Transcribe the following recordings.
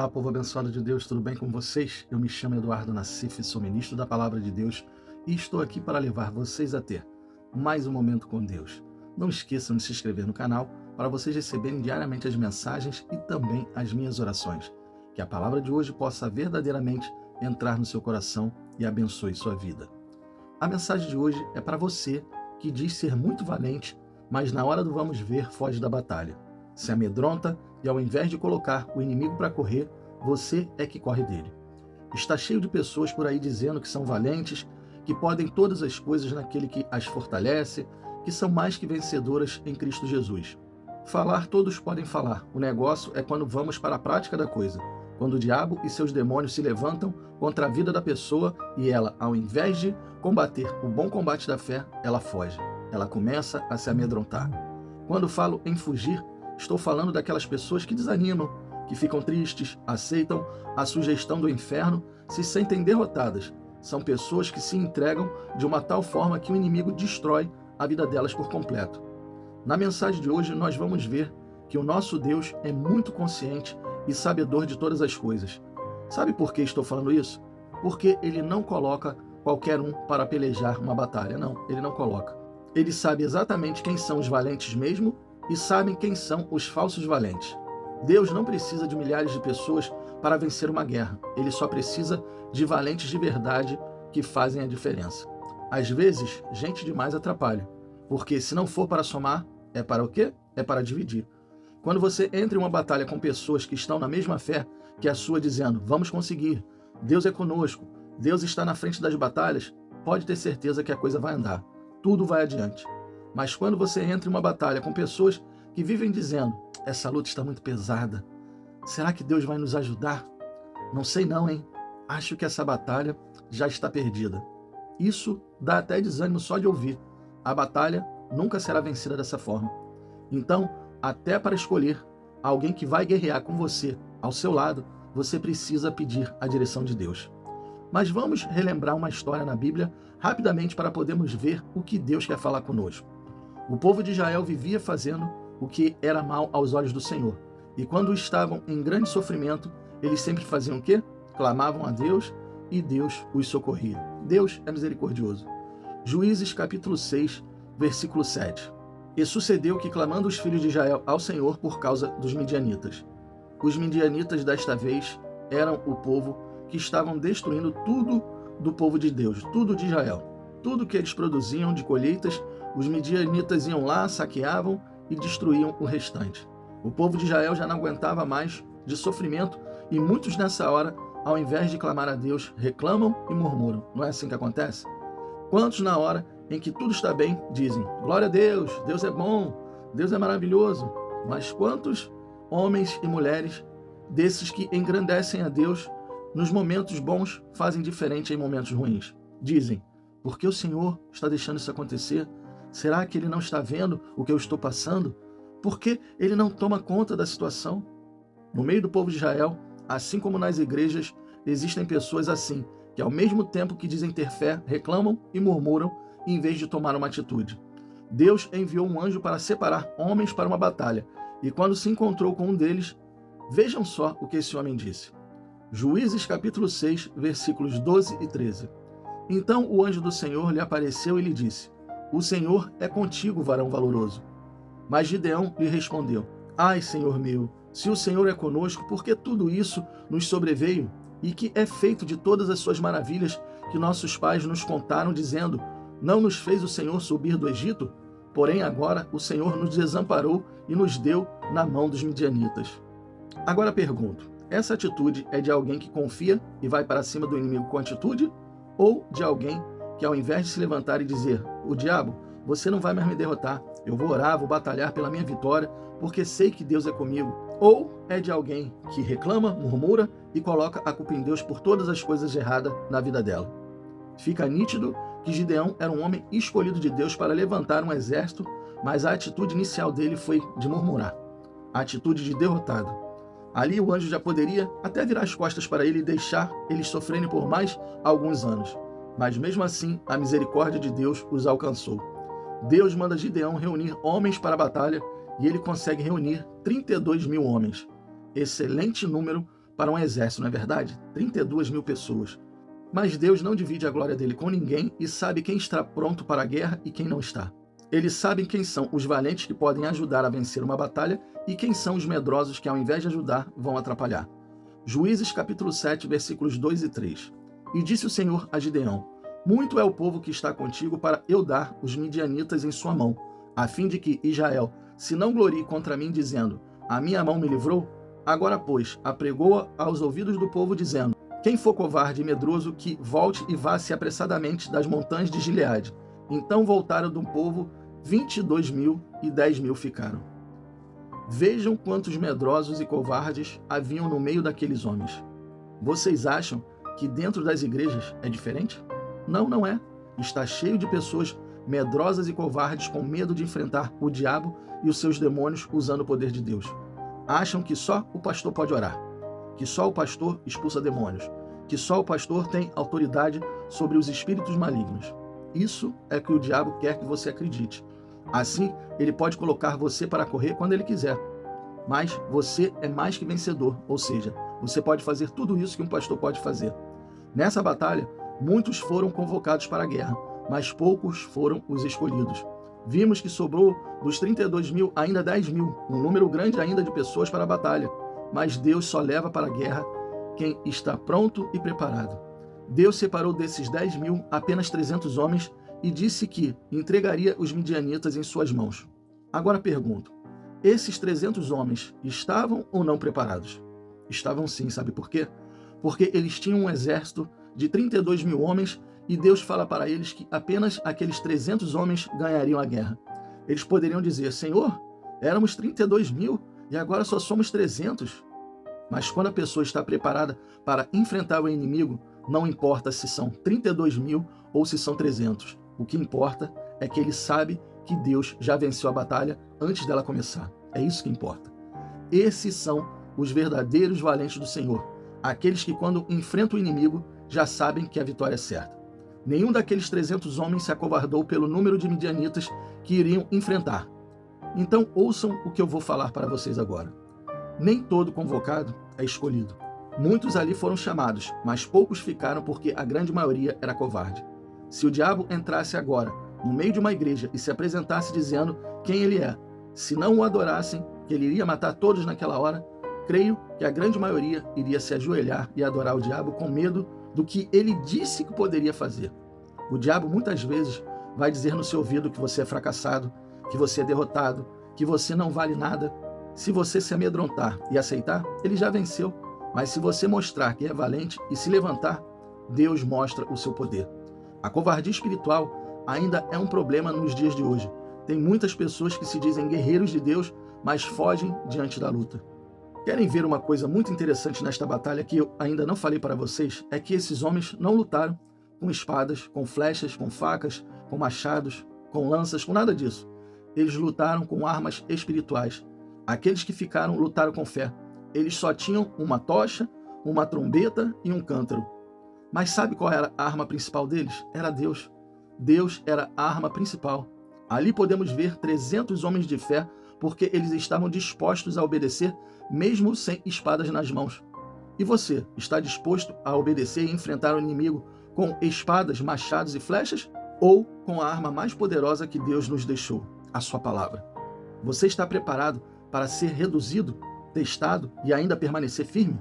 Olá, povo abençoado de Deus, tudo bem com vocês? Eu me chamo Eduardo Nassif, sou ministro da Palavra de Deus e estou aqui para levar vocês a ter mais um momento com Deus. Não esqueçam de se inscrever no canal para vocês receberem diariamente as mensagens e também as minhas orações. Que a palavra de hoje possa verdadeiramente entrar no seu coração e abençoe sua vida. A mensagem de hoje é para você que diz ser muito valente, mas na hora do vamos ver foge da batalha. Se amedronta e ao invés de colocar o inimigo para correr, você é que corre dele. Está cheio de pessoas por aí dizendo que são valentes, que podem todas as coisas naquele que as fortalece, que são mais que vencedoras em Cristo Jesus. Falar todos podem falar, o negócio é quando vamos para a prática da coisa, quando o diabo e seus demônios se levantam contra a vida da pessoa e ela, ao invés de combater o bom combate da fé, ela foge, ela começa a se amedrontar. Quando falo em fugir, estou falando daquelas pessoas que desanimam, que ficam tristes, aceitam a sugestão do inferno, se sentem derrotadas. São pessoas que se entregam de uma tal forma que o inimigo destrói a vida delas por completo. Na mensagem de hoje, nós vamos ver que o nosso Deus é muito consciente e sabedor de todas as coisas. Sabe por que estou falando isso? Porque ele não coloca qualquer um para pelejar uma batalha. Não, ele não coloca. Ele sabe exatamente quem são os valentes mesmo e sabem quem são os falsos valentes. Deus não precisa de milhares de pessoas para vencer uma guerra. Ele só precisa de valentes de verdade que fazem a diferença. Às vezes, gente demais atrapalha, porque se não for para somar, é para o quê? É para dividir. Quando você entra em uma batalha com pessoas que estão na mesma fé que a sua, dizendo, vamos conseguir, Deus é conosco, Deus está na frente das batalhas, pode ter certeza que a coisa vai andar, tudo vai adiante. Mas quando você entra em uma batalha com pessoas que vivem dizendo, essa luta está muito pesada, será que Deus vai nos ajudar? Não sei não, hein? Acho que essa batalha já está perdida. Isso dá até desânimo só de ouvir. A batalha nunca será vencida dessa forma. Então, até para escolher alguém que vai guerrear com você, ao seu lado, você precisa pedir a direção de Deus. Mas vamos relembrar uma história na Bíblia rapidamente para podermos ver o que Deus quer falar conosco. O povo de Israel vivia fazendo o que era mal aos olhos do Senhor. E quando estavam em grande sofrimento, eles sempre faziam o quê? Clamavam a Deus e Deus os socorria. Deus é misericordioso. Juízes capítulo 6, versículo 7. E sucedeu que, clamando os filhos de Israel ao Senhor por causa dos midianitas. Os midianitas desta vez eram o povo que estavam destruindo tudo do povo de Deus, tudo de Israel. Tudo que eles produziam de colheitas, os midianitas iam lá, saqueavam e destruíam o restante. O povo de Israel já não aguentava mais de sofrimento e muitos nessa hora, ao invés de clamar a Deus, reclamam e murmuram. Não é assim que acontece? Quantos na hora em que tudo está bem dizem, glória a Deus, Deus é bom, Deus é maravilhoso. Mas quantos homens e mulheres desses que engrandecem a Deus nos momentos bons fazem diferente em momentos ruins? Dizem, por que o Senhor está deixando isso acontecer? Será que Ele não está vendo o que eu estou passando? Por que Ele não toma conta da situação? No meio do povo de Israel, assim como nas igrejas, existem pessoas assim, que ao mesmo tempo que dizem ter fé, reclamam e murmuram, em vez de tomar uma atitude. Deus enviou um anjo para separar homens para uma batalha, e quando se encontrou com um deles, vejam só o que esse homem disse. Juízes capítulo 6, versículos 12 e 13. Então o anjo do Senhor lhe apareceu e lhe disse, o Senhor é contigo, varão valoroso. Mas Gideão lhe respondeu, ai, Senhor meu, se o Senhor é conosco, por que tudo isso nos sobreveio? E que é feito de todas as suas maravilhas que nossos pais nos contaram, dizendo, não nos fez o Senhor subir do Egito? Porém agora o Senhor nos desamparou e nos deu na mão dos midianitas. Agora pergunto, essa atitude é de alguém que confia e vai para cima do inimigo com atitude? Ou de alguém que ao invés de se levantar e dizer, o diabo, você não vai mais me derrotar, eu vou orar, vou batalhar pela minha vitória, porque sei que Deus é comigo? Ou é de alguém que reclama, murmura e coloca a culpa em Deus por todas as coisas erradas na vida dela? Fica nítido que Gideão era um homem escolhido de Deus para levantar um exército, mas a atitude inicial dele foi de murmurar, a atitude de derrotado. Ali o anjo já poderia até virar as costas para ele e deixar eles sofrerem por mais alguns anos. Mas mesmo assim, a misericórdia de Deus os alcançou. Deus manda Gideão reunir homens para a batalha e ele consegue reunir 32 mil homens. Excelente número para um exército, não é verdade? 32 mil pessoas. Mas Deus não divide a glória dele com ninguém e sabe quem está pronto para a guerra e quem não está. Eles sabem quem são os valentes que podem ajudar a vencer uma batalha e quem são os medrosos que, ao invés de ajudar, vão atrapalhar. Juízes capítulo 7, versículos 2 e 3. E disse o Senhor a Gideão: muito é o povo que está contigo para eu dar os midianitas em sua mão, a fim de que Israel se não glorie contra mim, dizendo: a minha mão me livrou. Agora, pois, apregou-a aos ouvidos do povo, dizendo: quem for covarde e medroso, que volte e vá-se apressadamente das montanhas de Gileade. Então voltaram do povo 22 mil e 10 mil ficaram. Vejam quantos medrosos e covardes haviam no meio daqueles homens. Vocês acham que dentro das igrejas é diferente? Não, não é. Está cheio de pessoas medrosas e covardes com medo de enfrentar o diabo e os seus demônios usando o poder de Deus. Acham que só o pastor pode orar, que só o pastor expulsa demônios, que só o pastor tem autoridade sobre os espíritos malignos. Isso é que o diabo quer que você acredite. Assim, ele pode colocar você para correr quando ele quiser. Mas você é mais que vencedor, ou seja, você pode fazer tudo isso que um pastor pode fazer. Nessa batalha, muitos foram convocados para a guerra, mas poucos foram os escolhidos. Vimos que sobrou dos 32 mil ainda 10 mil, um número grande ainda de pessoas para a batalha. Mas Deus só leva para a guerra quem está pronto e preparado. Deus separou desses 10 mil apenas 300 homens e disse que entregaria os midianitas em suas mãos. Agora pergunto, esses 300 homens estavam ou não preparados? Estavam sim, sabe por quê? Porque eles tinham um exército de 32 mil homens e Deus fala para eles que apenas aqueles 300 homens ganhariam a guerra. Eles poderiam dizer: Senhor, éramos 32 mil e agora só somos 300. Mas quando a pessoa está preparada para enfrentar o inimigo, não importa se são 32 mil ou se são 300. O que importa é que ele sabe que Deus já venceu a batalha antes dela começar. É isso que importa. Esses são os verdadeiros valentes do Senhor. Aqueles que, quando enfrentam o inimigo, já sabem que a vitória é certa. Nenhum daqueles 300 homens se acovardou pelo número de midianitas que iriam enfrentar. Então ouçam o que eu vou falar para vocês agora. Nem todo convocado é escolhido. Muitos ali foram chamados, mas poucos ficaram porque a grande maioria era covarde. Se o diabo entrasse agora no meio de uma igreja e se apresentasse dizendo quem ele é, se não o adorassem, que ele iria matar todos naquela hora, creio que a grande maioria iria se ajoelhar e adorar o diabo com medo do que ele disse que poderia fazer. O diabo muitas vezes vai dizer no seu ouvido que você é fracassado, que você é derrotado, que você não vale nada. Se você se amedrontar e aceitar, ele já venceu. Mas se você mostrar que é valente e se levantar, Deus mostra o seu poder. A covardia espiritual ainda é um problema nos dias de hoje. Tem muitas pessoas que se dizem guerreiros de Deus, mas fogem diante da luta. Querem ver uma coisa muito interessante nesta batalha que eu ainda não falei para vocês? É que esses homens não lutaram com espadas, com flechas, com facas, com machados, com lanças, com nada disso. Eles lutaram com armas espirituais. Aqueles que ficaram lutaram com fé. Eles só tinham uma tocha, uma trombeta e um cântaro. Mas sabe qual era a arma principal deles? Era Deus. Deus era a arma principal. Ali podemos ver 300 homens de fé, porque eles estavam dispostos a obedecer, mesmo sem espadas nas mãos. E você, está disposto a obedecer e enfrentar o inimigo com espadas, machados e flechas? Ou com a arma mais poderosa que Deus nos deixou, a sua palavra? Você está preparado para ser reduzido, testado e ainda permanecer firme?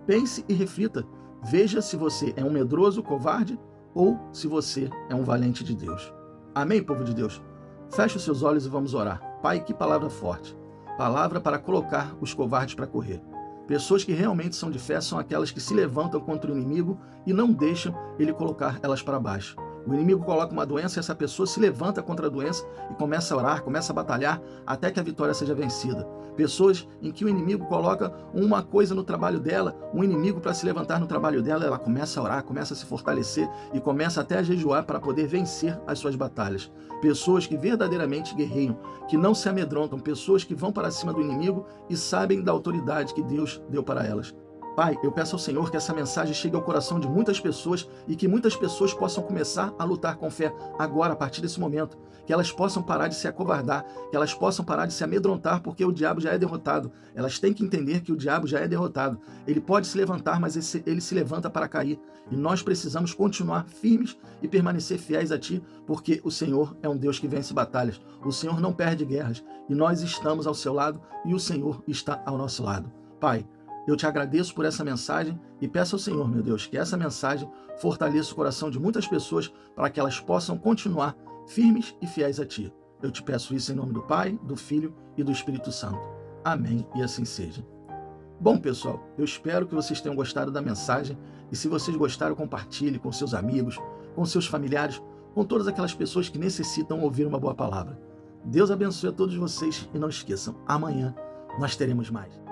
Pense e reflita. Veja se você é um medroso, covarde, ou se você é um valente de Deus. Amém, povo de Deus? Feche os seus olhos e vamos orar. Pai, que palavra forte. Palavra para colocar os covardes para correr. Pessoas que realmente são de fé são aquelas que se levantam contra o inimigo e não deixam ele colocar elas para baixo. O inimigo coloca uma doença e essa pessoa se levanta contra a doença e começa a orar, começa a batalhar até que a vitória seja vencida. Pessoas em que o inimigo coloca uma coisa no trabalho dela, um inimigo para se levantar no trabalho dela, ela começa a orar, começa a se fortalecer e começa até a jejuar para poder vencer as suas batalhas. Pessoas que verdadeiramente guerreiam, que não se amedrontam, pessoas que vão para cima do inimigo e sabem da autoridade que Deus deu para elas. Pai, eu peço ao Senhor que essa mensagem chegue ao coração de muitas pessoas e que muitas pessoas possam começar a lutar com fé agora, a partir desse momento. que elas possam parar de se acovardar, que elas possam parar de se amedrontar, porque o diabo já é derrotado. Elas têm que entender que o diabo já é derrotado. Ele pode se levantar, mas ele se levanta para cair. E nós precisamos continuar firmes e permanecer fiéis a Ti, porque o Senhor é um Deus que vence batalhas. O Senhor não perde guerras. E nós estamos ao seu lado e o Senhor está ao nosso lado. Pai, eu te agradeço por essa mensagem e peço ao Senhor, meu Deus, que essa mensagem fortaleça o coração de muitas pessoas para que elas possam continuar firmes e fiéis a Ti. Eu te peço isso em nome do Pai, do Filho e do Espírito Santo. Amém e assim seja. Bom, pessoal, eu espero que vocês tenham gostado da mensagem e se vocês gostaram, compartilhe com seus amigos, com seus familiares, com todas aquelas pessoas que necessitam ouvir uma boa palavra. Deus abençoe a todos vocês e não esqueçam, amanhã nós teremos mais.